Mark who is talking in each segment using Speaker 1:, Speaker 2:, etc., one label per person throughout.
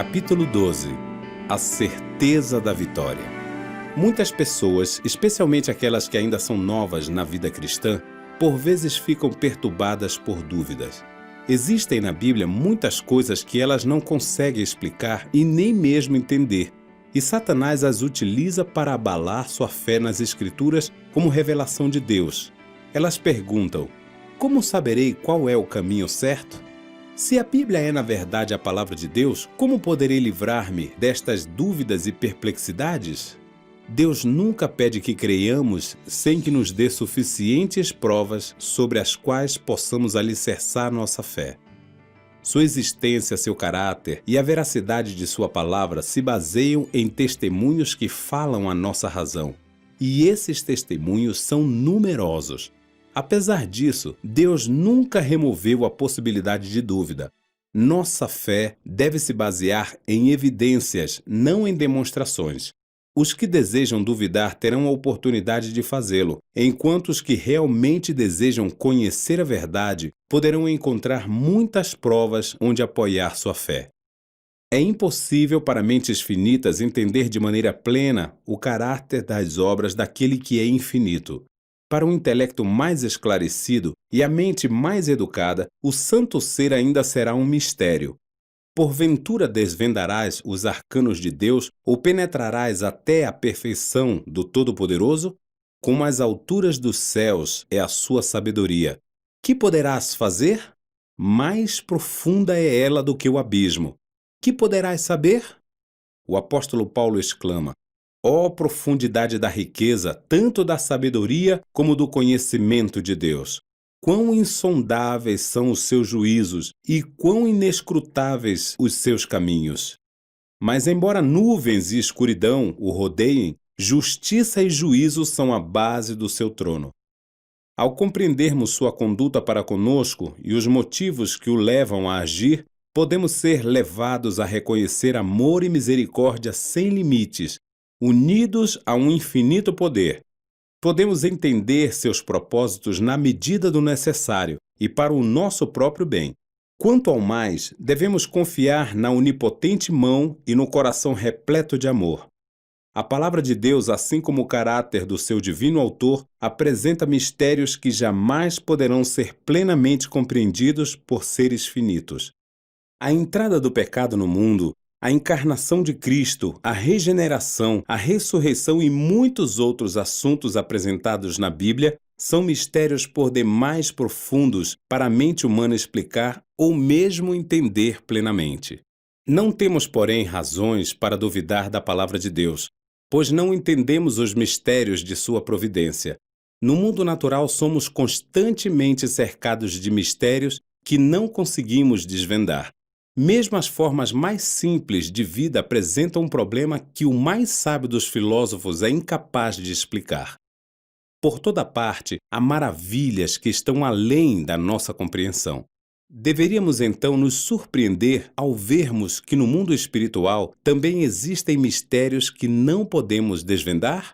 Speaker 1: Capítulo 12. A certeza da vitória. Muitas pessoas, especialmente aquelas que ainda são novas na vida cristã, por vezes ficam perturbadas por dúvidas. Existem na Bíblia muitas coisas que elas não conseguem explicar e nem mesmo entender, e Satanás as utiliza para abalar sua fé nas Escrituras como revelação de Deus. Elas perguntam: como saberei qual é o caminho certo? Se a Bíblia é na verdade a palavra de Deus, como poderei livrar-me destas dúvidas e perplexidades? Deus nunca pede que creiamos sem que nos dê suficientes provas sobre as quais possamos alicerçar nossa fé. Sua existência, seu caráter e a veracidade de sua palavra se baseiam em testemunhos que falam a nossa razão. E esses testemunhos são numerosos. Apesar disso, Deus nunca removeu a possibilidade de dúvida. Nossa fé deve se basear em evidências, não em demonstrações. Os que desejam duvidar terão a oportunidade de fazê-lo, enquanto os que realmente desejam conhecer a verdade poderão encontrar muitas provas onde apoiar sua fé. É impossível para mentes finitas entender de maneira plena o caráter das obras daquele que é infinito. Para um intelecto mais esclarecido e a mente mais educada, o santo ser ainda será um mistério. Porventura desvendarás os arcanos de Deus ou penetrarás até a perfeição do Todo-Poderoso? Como as alturas dos céus é a sua sabedoria. Que poderás fazer? Mais profunda é ela do que o abismo. Que poderás saber? O apóstolo Paulo exclama: ó profundidade da riqueza, tanto da sabedoria como do conhecimento de Deus! Quão insondáveis são os seus juízos e quão inescrutáveis os seus caminhos! Mas embora nuvens e escuridão o rodeiem, justiça e juízo são a base do seu trono. Ao compreendermos sua conduta para conosco e os motivos que o levam a agir, podemos ser levados a reconhecer amor e misericórdia sem limites, unidos a um infinito poder. Podemos entender seus propósitos na medida do necessário e para o nosso próprio bem. Quanto ao mais, devemos confiar na onipotente mão e no coração repleto de amor. A palavra de Deus, assim como o caráter do seu divino autor, apresenta mistérios que jamais poderão ser plenamente compreendidos por seres finitos. A entrada do pecado no mundo, a encarnação de Cristo, a regeneração, a ressurreição e muitos outros assuntos apresentados na Bíblia são mistérios por demais profundos para a mente humana explicar ou mesmo entender plenamente. Não temos, porém, razões para duvidar da palavra de Deus, pois não entendemos os mistérios de sua providência. No mundo natural, somos constantemente cercados de mistérios que não conseguimos desvendar. Mesmo as formas mais simples de vida apresentam um problema que o mais sábio dos filósofos é incapaz de explicar. Por toda parte, há maravilhas que estão além da nossa compreensão. Deveríamos então nos surpreender ao vermos que no mundo espiritual também existem mistérios que não podemos desvendar?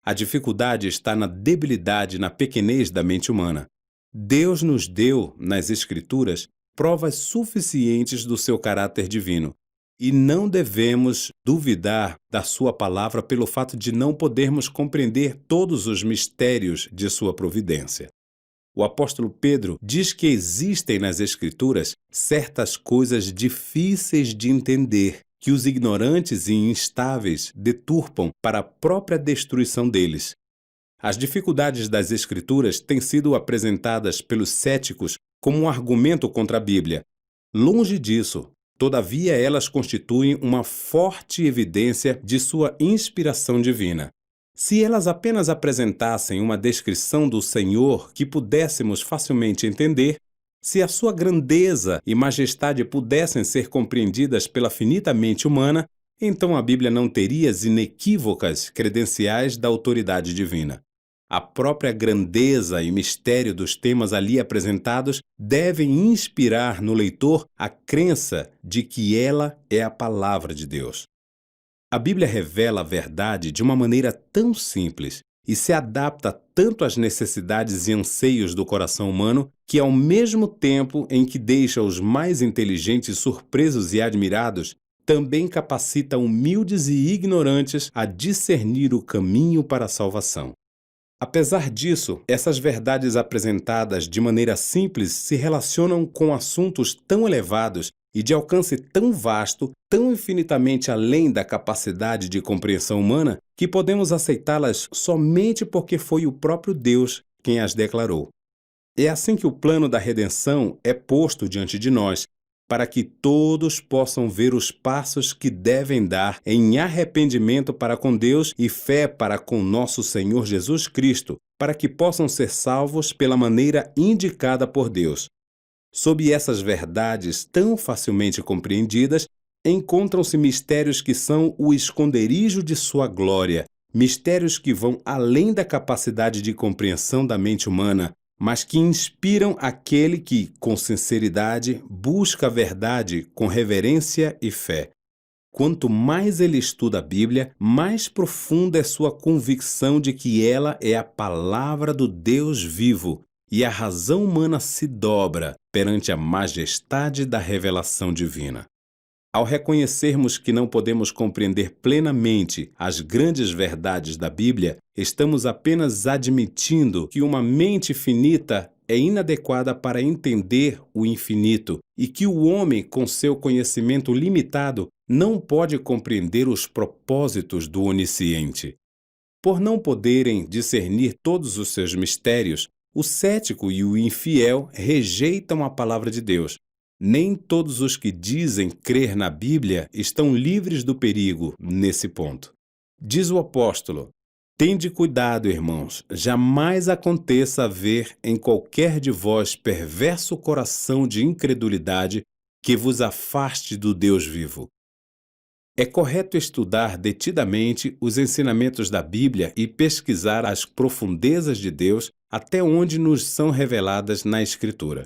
Speaker 1: A dificuldade está na debilidade e na pequenez da mente humana. Deus nos deu, nas Escrituras, provas suficientes do seu caráter divino, e não devemos duvidar da sua palavra pelo fato de não podermos compreender todos os mistérios de sua providência. O apóstolo Pedro diz que existem nas Escrituras certas coisas difíceis de entender, que os ignorantes e instáveis deturpam para a própria destruição deles. As dificuldades das Escrituras têm sido apresentadas pelos céticos como um argumento contra a Bíblia. Longe disso, todavia elas constituem uma forte evidência de sua inspiração divina. Se elas apenas apresentassem uma descrição do Senhor que pudéssemos facilmente entender, se a sua grandeza e majestade pudessem ser compreendidas pela finita mente humana, então a Bíblia não teria as inequívocas credenciais da autoridade divina. A própria grandeza e mistério dos temas ali apresentados devem inspirar no leitor a crença de que ela é a palavra de Deus. A Bíblia revela a verdade de uma maneira tão simples e se adapta tanto às necessidades e anseios do coração humano que, ao mesmo tempo em que deixa os mais inteligentes surpresos e admirados, também capacita humildes e ignorantes a discernir o caminho para a salvação. Apesar disso, essas verdades apresentadas de maneira simples se relacionam com assuntos tão elevados e de alcance tão vasto, tão infinitamente além da capacidade de compreensão humana, que podemos aceitá-las somente porque foi o próprio Deus quem as declarou. É assim que o plano da redenção é posto diante de nós, para que todos possam ver os passos que devem dar em arrependimento para com Deus e fé para com nosso Senhor Jesus Cristo, para que possam ser salvos pela maneira indicada por Deus. Sob essas verdades tão facilmente compreendidas, encontram-se mistérios que são o esconderijo de sua glória, mistérios que vão além da capacidade de compreensão da mente humana, mas que inspiram aquele que, com sinceridade, busca a verdade com reverência e fé. Quanto mais ele estuda a Bíblia, mais profunda é sua convicção de que ela é a palavra do Deus vivo, e a razão humana se dobra perante a majestade da revelação divina. Ao reconhecermos que não podemos compreender plenamente as grandes verdades da Bíblia, estamos apenas admitindo que uma mente finita é inadequada para entender o infinito e que o homem, com seu conhecimento limitado, não pode compreender os propósitos do Onisciente. Por não poderem discernir todos os seus mistérios, o cético e o infiel rejeitam a palavra de Deus. Nem todos os que dizem crer na Bíblia estão livres do perigo nesse ponto. Diz o apóstolo: tende cuidado, irmãos, jamais aconteça haver em qualquer de vós perverso coração de incredulidade que vos afaste do Deus vivo. É correto estudar detidamente os ensinamentos da Bíblia e pesquisar as profundezas de Deus até onde nos são reveladas na Escritura.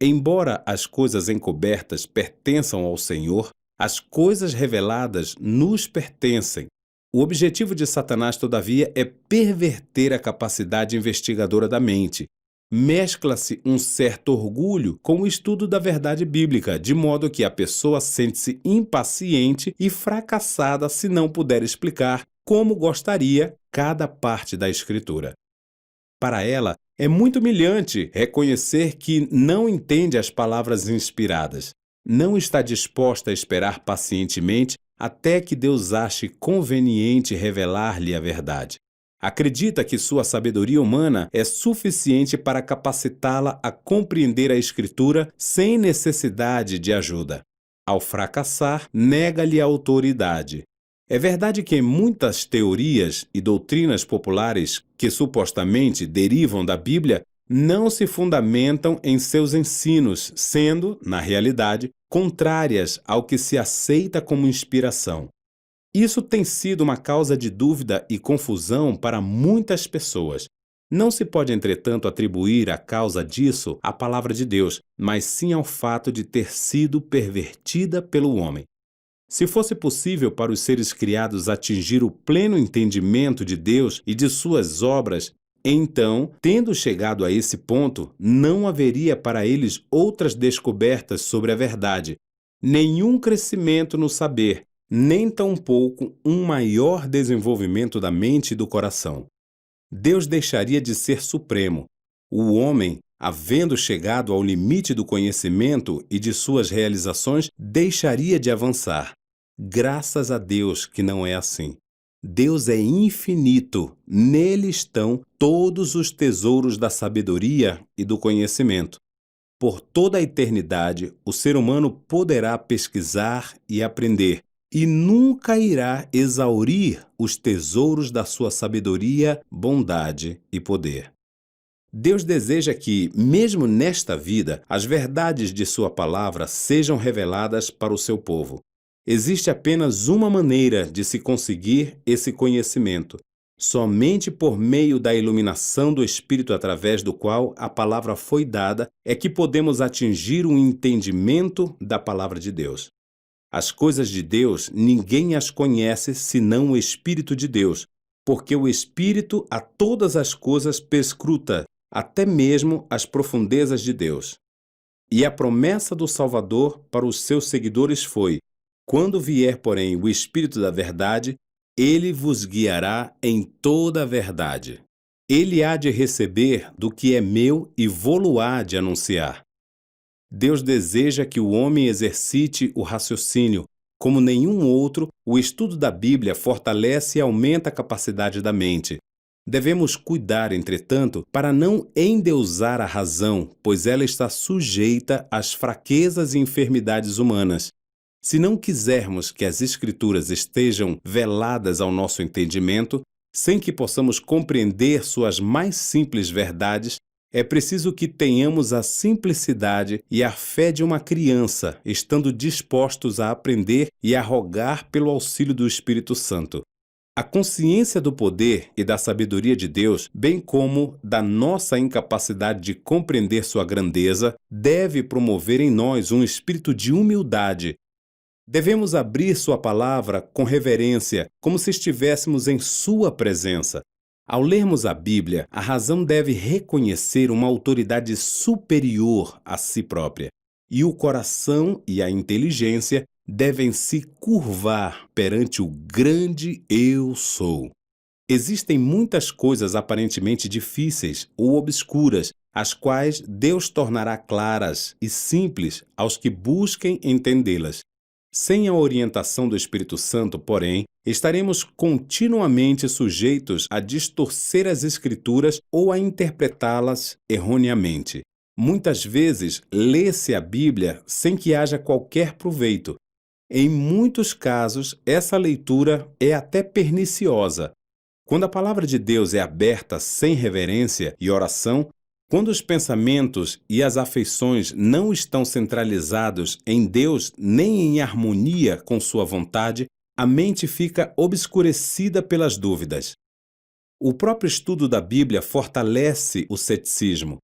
Speaker 1: Embora as coisas encobertas pertençam ao Senhor, as coisas reveladas nos pertencem. O objetivo de Satanás, todavia, é perverter a capacidade investigadora da mente. Mescla-se um certo orgulho com o estudo da verdade bíblica, de modo que a pessoa sente-se impaciente e fracassada se não puder explicar como gostaria cada parte da Escritura. Para ela, é muito humilhante reconhecer que não entende as palavras inspiradas. Não está disposta a esperar pacientemente até que Deus ache conveniente revelar-lhe a verdade. Acredita que sua sabedoria humana é suficiente para capacitá-la a compreender a Escritura sem necessidade de ajuda. Ao fracassar, nega-lhe a autoridade. É verdade que muitas teorias e doutrinas populares que supostamente derivam da Bíblia não se fundamentam em seus ensinos, sendo, na realidade, contrárias ao que se aceita como inspiração. Isso tem sido uma causa de dúvida e confusão para muitas pessoas. Não se pode, entretanto, atribuir a causa disso à palavra de Deus, mas sim ao fato de ter sido pervertida pelo homem. Se fosse possível para os seres criados atingir o pleno entendimento de Deus e de suas obras, então, tendo chegado a esse ponto, não haveria para eles outras descobertas sobre a verdade, nenhum crescimento no saber, nem tampouco um maior desenvolvimento da mente e do coração. Deus deixaria de ser supremo. O homem, havendo chegado ao limite do conhecimento e de suas realizações, deixaria de avançar. Graças a Deus que não é assim. Deus é infinito, nele estão todos os tesouros da sabedoria e do conhecimento. Por toda a eternidade, o ser humano poderá pesquisar e aprender, e nunca irá exaurir os tesouros da sua sabedoria, bondade e poder. Deus deseja que, mesmo nesta vida, as verdades de sua palavra sejam reveladas para o seu povo. Existe apenas uma maneira de se conseguir esse conhecimento, somente por meio da iluminação do Espírito através do qual a palavra foi dada é que podemos atingir um entendimento da palavra de Deus. As coisas de Deus ninguém as conhece senão o Espírito de Deus, porque o Espírito a todas as coisas perscruta, até mesmo as profundezas de Deus. E a promessa do Salvador para os seus seguidores foi: Quando vier, porém, o Espírito da verdade, ele vos guiará em toda a verdade. Ele há de receber do que é meu e vô-lo há de anunciar. Deus deseja que o homem exercite o raciocínio. Como nenhum outro, o estudo da Bíblia fortalece e aumenta a capacidade da mente. Devemos cuidar, entretanto, para não endeusar a razão, pois ela está sujeita às fraquezas e enfermidades humanas. Se não quisermos que as Escrituras estejam veladas ao nosso entendimento, sem que possamos compreender suas mais simples verdades, é preciso que tenhamos a simplicidade e a fé de uma criança, estando dispostos a aprender e a rogar pelo auxílio do Espírito Santo. A consciência do poder e da sabedoria de Deus, bem como da nossa incapacidade de compreender sua grandeza, deve promover em nós um espírito de humildade. Devemos abrir sua palavra com reverência, como se estivéssemos em sua presença. Ao lermos a Bíblia, a razão deve reconhecer uma autoridade superior a si própria, e o coração e a inteligência devem se curvar perante o grande Eu Sou. Existem muitas coisas aparentemente difíceis ou obscuras, as quais Deus tornará claras e simples aos que busquem entendê-las. Sem a orientação do Espírito Santo, porém, estaremos continuamente sujeitos a distorcer as Escrituras ou a interpretá-las erroneamente. Muitas vezes, lê-se a Bíblia sem que haja qualquer proveito. Em muitos casos, essa leitura é até perniciosa. Quando a palavra de Deus é aberta sem reverência e oração, quando os pensamentos e as afeições não estão centralizados em Deus nem em harmonia com sua vontade, a mente fica obscurecida pelas dúvidas. O próprio estudo da Bíblia fortalece o ceticismo.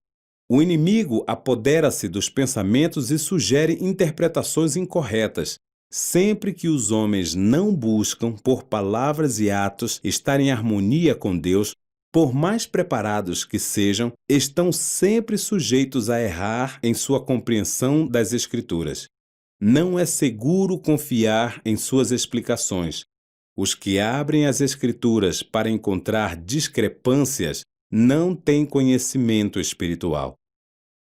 Speaker 1: O inimigo apodera-se dos pensamentos e sugere interpretações incorretas. Sempre que os homens não buscam, por palavras e atos, estar em harmonia com Deus, por mais preparados que sejam, estão sempre sujeitos a errar em sua compreensão das Escrituras. Não é seguro confiar em suas explicações. Os que abrem as Escrituras para encontrar discrepâncias não têm conhecimento espiritual.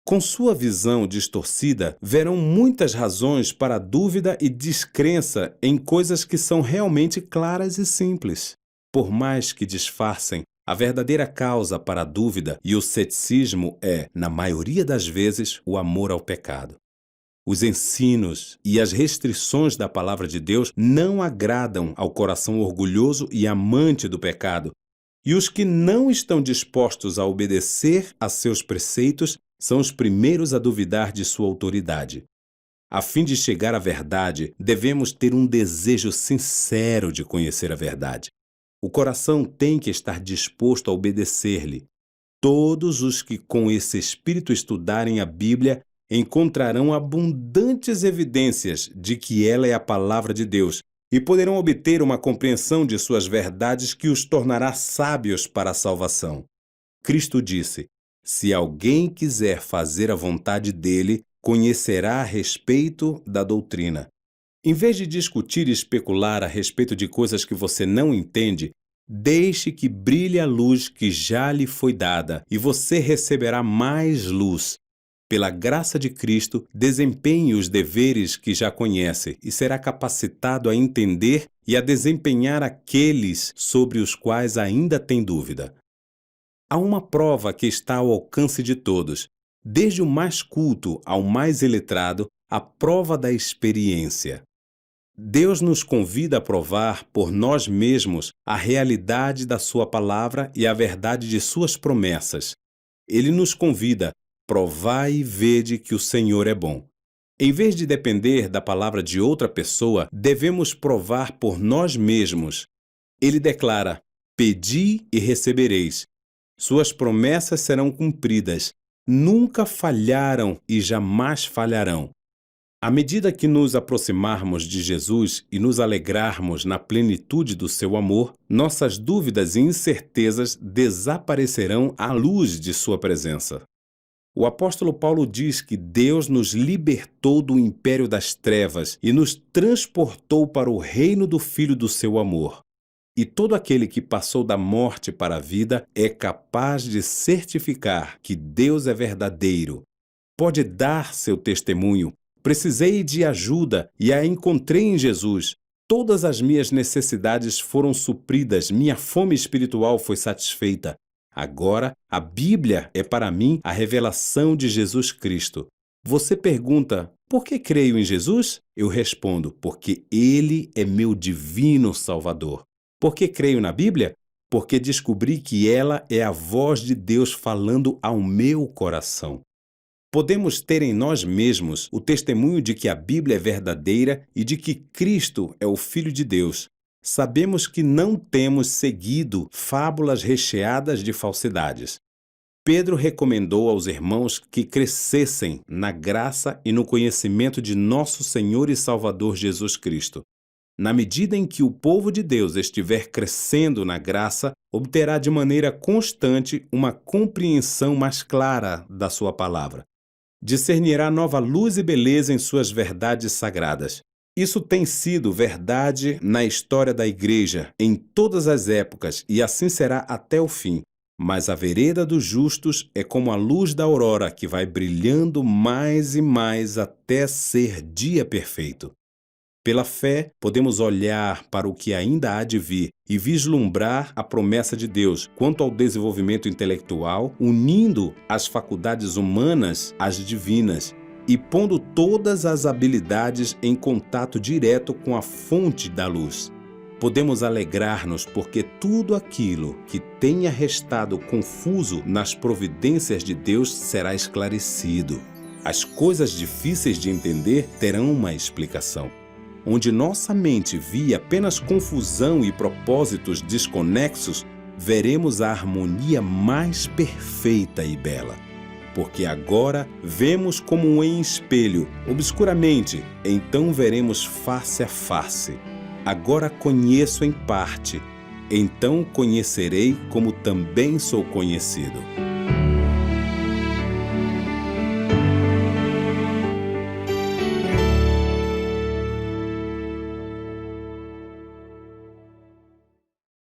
Speaker 1: Com sua visão distorcida, verão muitas razões para dúvida e descrença em coisas que são realmente claras e simples. Por mais que disfarcem, a verdadeira causa para a dúvida e o ceticismo é, na maioria das vezes, o amor ao pecado. Os ensinos e as restrições da palavra de Deus não agradam ao coração orgulhoso e amante do pecado, e os que não estão dispostos a obedecer a seus preceitos são os primeiros a duvidar de sua autoridade. A fim de chegar à verdade, devemos ter um desejo sincero de conhecer a verdade. O coração tem que estar disposto a obedecer-lhe. Todos os que com esse espírito estudarem a Bíblia encontrarão abundantes evidências de que ela é a palavra de Deus e poderão obter uma compreensão de suas verdades que os tornará sábios para a salvação. Cristo disse: "Se alguém quiser fazer a vontade dele, conhecerá a respeito da doutrina." Em vez de discutir e especular a respeito de coisas que você não entende, deixe que brilhe a luz que já lhe foi dada e você receberá mais luz. Pela graça de Cristo, desempenhe os deveres que já conhece e será capacitado a entender e a desempenhar aqueles sobre os quais ainda tem dúvida. Há uma prova que está ao alcance de todos, desde o mais culto ao mais iletrado, a prova da experiência. Deus nos convida a provar por nós mesmos a realidade da sua palavra e a verdade de suas promessas. Ele nos convida: provai e vede que o Senhor é bom. Em vez de depender da palavra de outra pessoa, devemos provar por nós mesmos. Ele declara: pedi e recebereis. Suas promessas serão cumpridas. Nunca falharam e jamais falharão. À medida que nos aproximarmos de Jesus e nos alegrarmos na plenitude do seu amor, nossas dúvidas e incertezas desaparecerão à luz de sua presença. O apóstolo Paulo diz que Deus nos libertou do império das trevas e nos transportou para o reino do Filho do seu amor. E todo aquele que passou da morte para a vida é capaz de certificar que Deus é verdadeiro. Pode dar seu testemunho. Precisei de ajuda e a encontrei em Jesus. Todas as minhas necessidades foram supridas, minha fome espiritual foi satisfeita. Agora, a Bíblia é para mim a revelação de Jesus Cristo. Você pergunta, por que creio em Jesus? Eu respondo, porque Ele é meu divino Salvador. Por que creio na Bíblia? Porque descobri que ela é a voz de Deus falando ao meu coração. Podemos ter em nós mesmos o testemunho de que a Bíblia é verdadeira e de que Cristo é o Filho de Deus. Sabemos que não temos seguido fábulas recheadas de falsidades. Pedro recomendou aos irmãos que crescessem na graça e no conhecimento de nosso Senhor e Salvador Jesus Cristo. Na medida em que o povo de Deus estiver crescendo na graça, obterá de maneira constante uma compreensão mais clara da sua palavra. Discernirá nova luz e beleza em suas verdades sagradas. Isso tem sido verdade na história da Igreja, em todas as épocas, e assim será até o fim. Mas a vereda dos justos é como a luz da aurora que vai brilhando mais e mais até ser dia perfeito. Pela fé, podemos olhar para o que ainda há de vir e vislumbrar a promessa de Deus quanto ao desenvolvimento intelectual, unindo as faculdades humanas às divinas e pondo todas as habilidades em contato direto com a fonte da luz. Podemos alegrar-nos porque tudo aquilo que tenha restado confuso nas providências de Deus será esclarecido. As coisas difíceis de entender terão uma explicação. Onde nossa mente via apenas confusão e propósitos desconexos, veremos a harmonia mais perfeita e bela. Porque agora vemos como em espelho, obscuramente, então veremos face a face. Agora conheço em parte, então conhecerei como também sou conhecido.